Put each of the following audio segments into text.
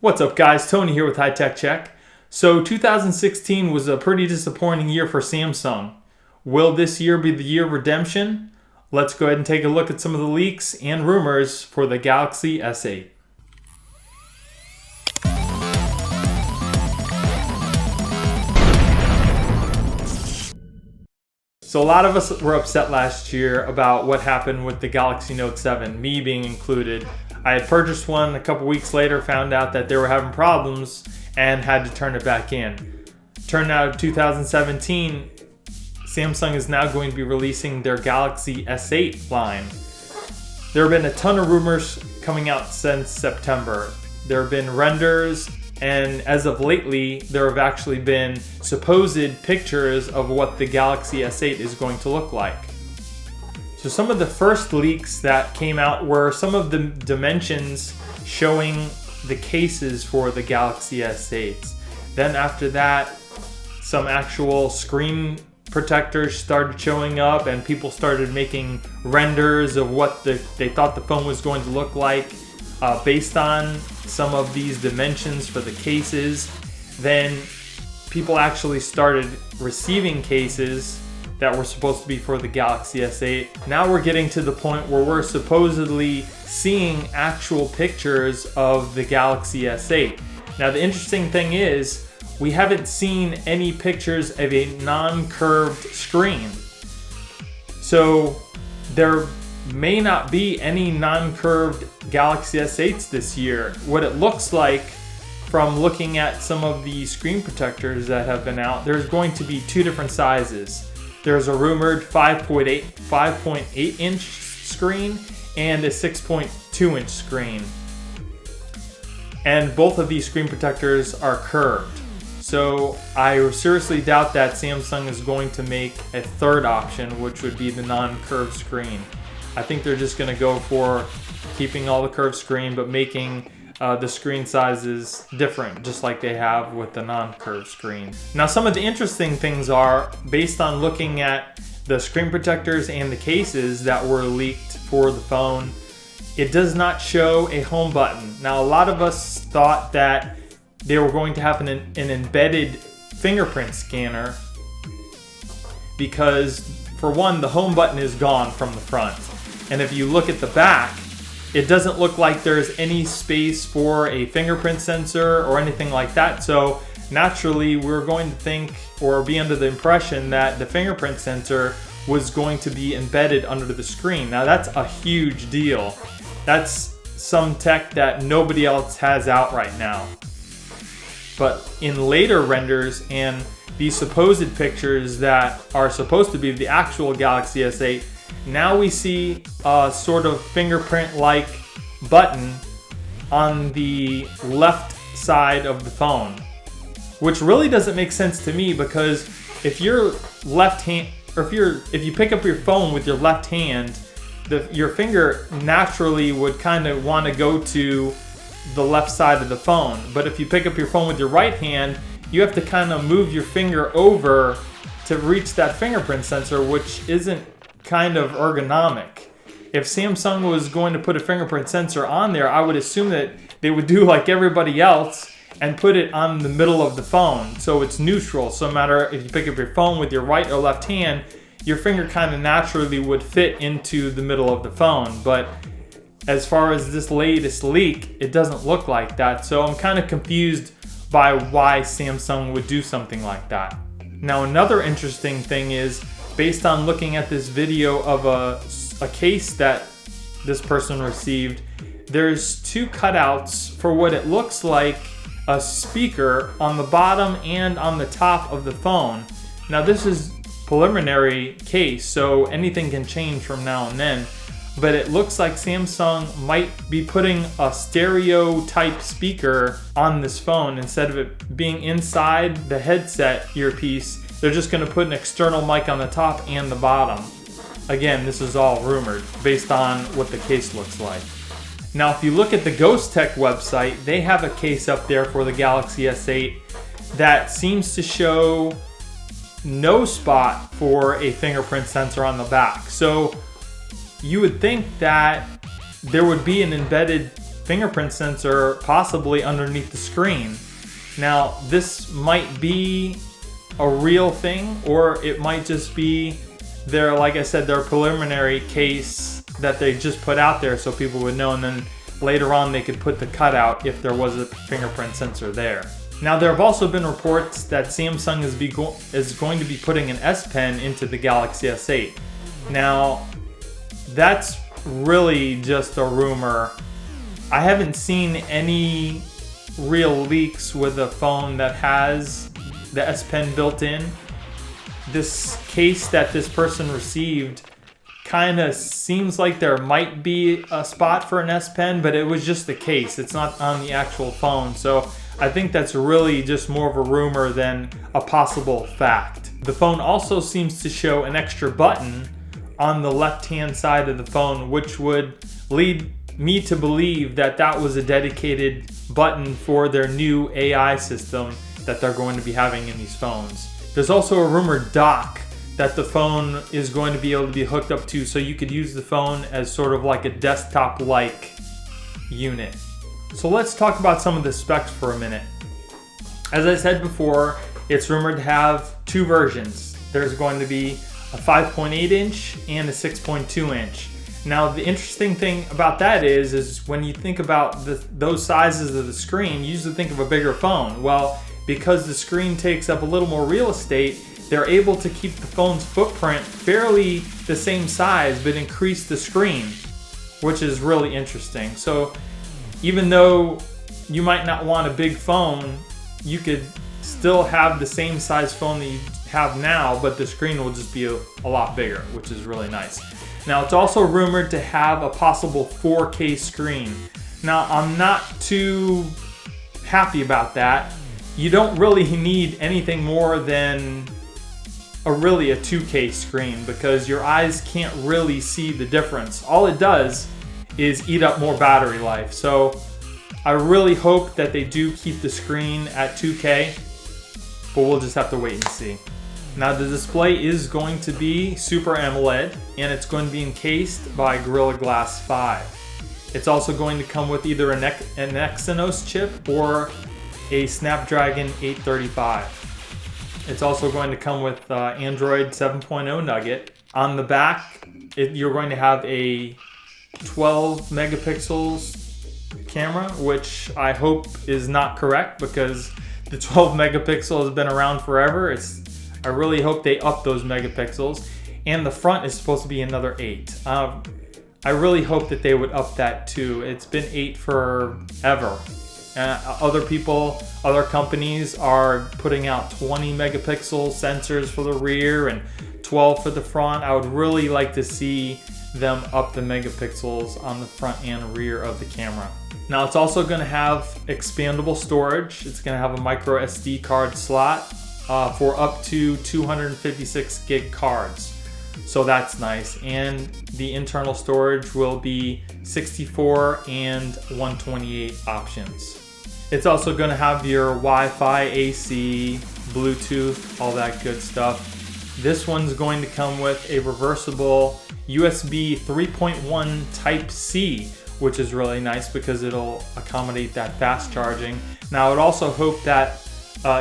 What's up guys, Tony here with High Tech Check. So 2016 was a pretty disappointing year for Samsung. Will this year be the year of redemption? Let's go ahead and take a look at some of the leaks and rumors for the Galaxy S8. So a lot of us were upset last year about what happened with the Galaxy Note 7, me being included. I had purchased one a couple weeks later, found out that they were having problems and had to turn it back in. Turned out 2017, Samsung is now going to be releasing their Galaxy S8 line. There have been a ton of rumors coming out since September. There have been renders, and as of lately, there have actually been supposed pictures of what the Galaxy S8 is going to look like. So some of the first leaks that came out were some of the dimensions showing the cases for the Galaxy S8s. Then after that, some actual screen protectors started showing up and people started making renders of what they thought the phone was going to look like based on some of these dimensions for the cases. Then people actually started receiving cases that were supposed to be for the Galaxy S8. Now we're getting to the point where we're supposedly seeing actual pictures of the Galaxy S8. Now the interesting thing is, we haven't seen any pictures of a non-curved screen. So there may not be any non-curved Galaxy S8s this year. What it looks like from looking at some of the screen protectors that have been out, there's going to be two different sizes. There's a rumored 5.8 inch screen and a 6.2 inch screen. And both of these screen protectors are curved. So I seriously doubt that Samsung is going to make a third option, which would be the non-curved screen. I think they're just going to go for keeping all the curved screen, but making the screen sizes different, just like they have with the non-curved screen. Now, some of the interesting things are, based on looking at the screen protectors and the cases that were leaked for the phone, it does not show a home button. Now, a lot of us thought that they were going to have an embedded fingerprint scanner because, for one, the home button is gone from the front. And if you look at the back, it doesn't look like there's any space for a fingerprint sensor or anything like that. So naturally, we're going to think or be under the impression that the fingerprint sensor was going to be embedded under the screen. Now that's a huge deal. That's some tech that nobody else has out right now. But in later renders and these supposed pictures that are supposed to be the actual Galaxy S8, now we see a sort of fingerprint-like button on the left side of the phone, which really doesn't make sense to me, because if you're left hand, or if you pick up your phone with your left hand, your finger naturally would kind of want to go to the left side of the phone. But if you pick up your phone with your right hand, you have to kind of move your finger over to reach that fingerprint sensor, which isn't kind of ergonomic. If Samsung was going to put a fingerprint sensor on there, I would assume that they would do like everybody else and put it on the middle of the phone, so it's neutral. So no matter if you pick up your phone with your right or left hand, your finger kind of naturally would fit into the middle of the phone. But as far as this latest leak, it doesn't look like that. So I'm kind of confused by why Samsung would do something like that. Now, another interesting thing is, based on looking at this video of a case that this person received, there's two cutouts for what it looks like a speaker on the bottom and on the top of the phone. Now this is preliminary case, so anything can change from now and then, but it looks like Samsung might be putting a stereo type speaker on this phone. Instead of it being inside the headset earpiece, they're just going to put an external mic on the top and the bottom. Again, this is all rumored based on what the case looks like. Now, if you look at the Ghost Tech website, they have a case up there for the Galaxy S8 that seems to show no spot for a fingerprint sensor on the back. So you would think that there would be an embedded fingerprint sensor possibly underneath the screen. Now, this might be a real thing, or it might just be their, like I said, their preliminary case that they just put out there so people would know, and then later on they could put the cutout if there was a fingerprint sensor there. Now, there have also been reports that Samsung is going to be putting an S Pen into the Galaxy S8. Now, that's really just a rumor. I haven't seen any real leaks with a phone that has the S Pen built in. This case that this person received kind of seems like there might be a spot for an S Pen, but it was just the case. It's not on the actual phone. So I think that's really just more of a rumor than a possible fact. The phone also seems to show an extra button on the left-hand side of the phone, which would lead me to believe that that was a dedicated button for their new AI system that they're going to be having in these phones. There's also a rumored dock that the phone is going to be able to be hooked up to, so you could use the phone as sort of like a desktop-like unit. So let's talk about some of the specs for a minute. As I said before, it's rumored to have two versions. There's going to be a 5.8 inch and a 6.2 inch. Now, the interesting thing about that is when you think about those sizes of the screen, you usually think of a bigger phone. Well, because the screen takes up a little more real estate, they're able to keep the phone's footprint fairly the same size, but increase the screen, which is really interesting. So even though you might not want a big phone, you could still have the same size phone that you have now, but the screen will just be a lot bigger, which is really nice. Now, it's also rumored to have a possible 4K screen. Now, I'm not too happy about that. You don't really need anything more than really a 2K screen, because your eyes can't really see the difference. All it does is eat up more battery life. So I really hope that they do keep the screen at 2K, but we'll just have to wait and see. Now, the display is going to be Super AMOLED, and it's going to be encased by Gorilla Glass 5. It's also going to come with either an Exynos chip or a Snapdragon 835. It's also going to come with Android 7.0 Nugget. On the back, you're going to have a 12 megapixels camera, which I hope is not correct, because the 12 megapixel has been around forever. I really hope they up those megapixels. And the front is supposed to be another 8. I really hope that they would up that too. It's been 8 forever. Other companies are putting out 20 megapixel sensors for the rear and 12 for the front. I would really like to see them up the megapixels on the front and rear of the camera. Now, it's also going to have expandable storage. It's going to have a micro SD card slot for up to 256 gig cards. So that's nice. And the internal storage will be 64 and 128 options. It's also going to have your Wi-Fi, AC, Bluetooth, all that good stuff. This one's going to come with a reversible USB 3.1 Type-C, which is really nice because it'll accommodate that fast charging. Now, I would also hope that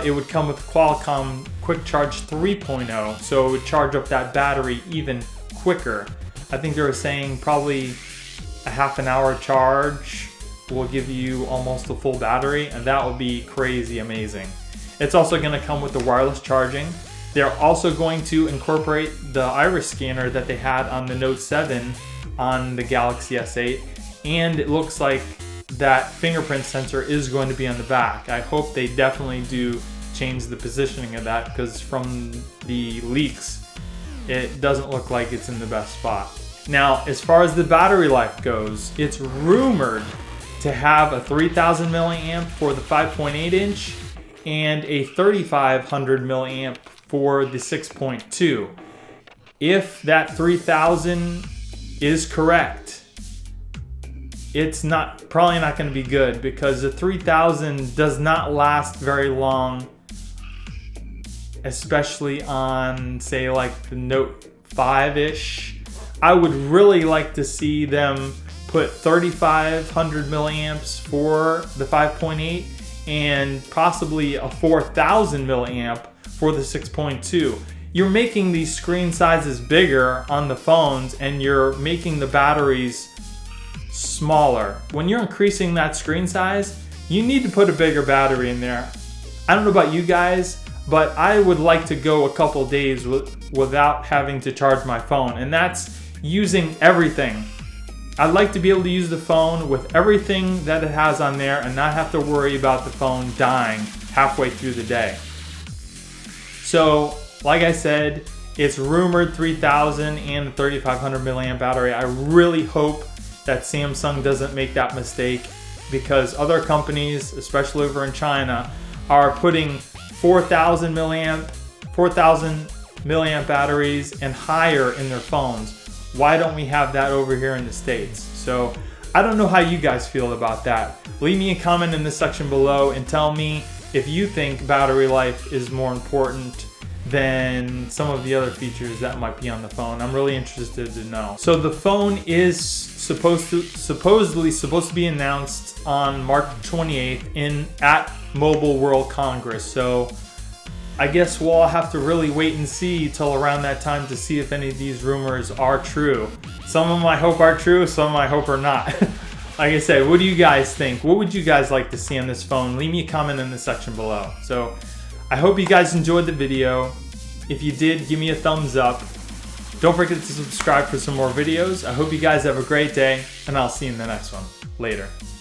it would come with Qualcomm Quick Charge 3.0, so it would charge up that battery even quicker. I think they were saying probably a half an hour charge will give you almost a full battery, and that would be crazy amazing. It's also going to come with the wireless charging. They're also going to incorporate the iris scanner that they had on the Note 7 on the Galaxy S8, and it looks like that fingerprint sensor is going to be on the back. I hope they definitely do change the positioning of that, because from the leaks, it doesn't look like it's in the best spot. Now, as far as the battery life goes, it's rumored to have a 3000 milliamp for the 5.8 inch and a 3500 milliamp for the 6.2. If that 3000 is correct, it's probably not going to be good, because the 3000 does not last very long, especially on, say, like the Note 5-ish. I would really like to see them put 3,500 milliamps for the 5.8 and possibly a 4,000 milliamp for the 6.2. You're making these screen sizes bigger on the phones and you're making the batteries smaller. When you're increasing that screen size, you need to put a bigger battery in there. I don't know about you guys, but I would like to go a couple days without having to charge my phone, and that's using everything. I'd like to be able to use the phone with everything that it has on there and not have to worry about the phone dying halfway through the day. So, like I said, it's rumored 3,000 and a 3,500 milliamp battery. I really hope that Samsung doesn't make that mistake, because other companies, especially over in China, are putting 4,000 milliamp batteries and higher in their phones. Why don't we have that over here in the States? So I don't know how you guys feel about that. Leave me a comment in the section below and tell me if you think battery life is more important than some of the other features that might be on the phone. I'm really interested to know. So the phone is supposedly supposed to be announced on March 28th at Mobile World Congress. So I guess we'll all have to really wait and see till around that time to see if any of these rumors are true. Some of them I hope are true, some I hope are not. Like I said, what do you guys think? What would you guys like to see on this phone? Leave me a comment in the section below. So I hope you guys enjoyed the video. If you did, give me a thumbs up. Don't forget to subscribe for some more videos. I hope you guys have a great day, and I'll see you in the next one. Later.